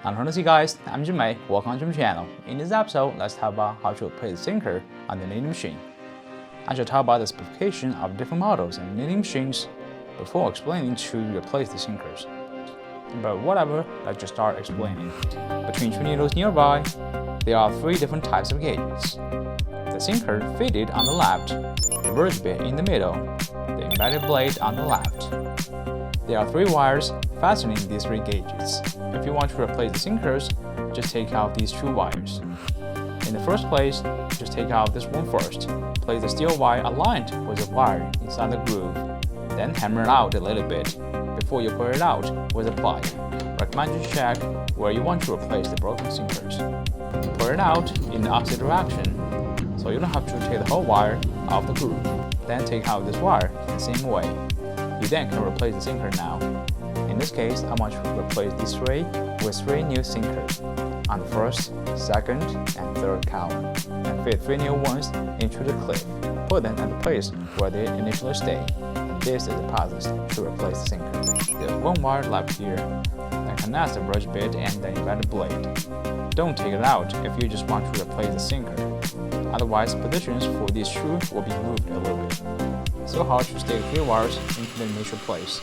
Hi guys, I'm Jimmy. Welcome to my channel. In this episode, let's talk about how to replace the sinker on the knitting machine. I shall talk about the specification of different models and knitting machines before explaining to replace the sinkers. But whatever, let's just start explaining. Between two needles nearby, there are three different types of gauges. The sinker fitted on the left, the verge bit in the middle, the embedded blade on the left. There are three wires fastening these three gauges. If you want to replace the sinkers, just take out these two wires. In the first place, just take out this one first. Place the steel wire aligned with the wire inside the groove. Then hammer it out a little bit before you put it out with a plier. Recommend you check where you want to replace the broken sinkers. Put it out in the opposite direction, so you don't have to take the whole wire off the groove. Then take out this wire in the same way. You then can replace the sinker now. In this case, I want to replace these three with three new sinkers on the first, second, and third column, and fit three new ones into the clip. Put them in the place where they initially stay. And this is the process to replace the sinker. There's one wire left here that connects the verge bit and the embedded blade. Don't take it out if you just want to replace the sinker. Otherwise, positions for these two will be moved a little bit. So hard to stick three wires into the initial place.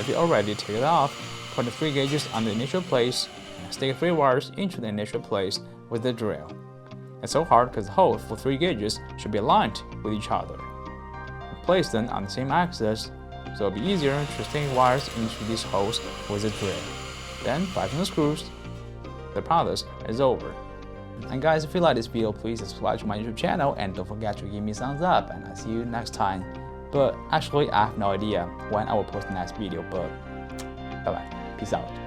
If you already take it off, put the three gauges on the initial place and stick three wires into the initial place with the drill. It's so hard because the holes for three gauges should be aligned with each other. Place them on the same axis, so it'll be easier to stick wires into these holes with the drill. Then fasten the screws. The process is over. And guys, if you like this video, please subscribe to my YouTube channel and don't forget to give me a thumbs up, and I'll see you next time. But actually, I have no idea when I will post the next video, but bye bye. Peace out.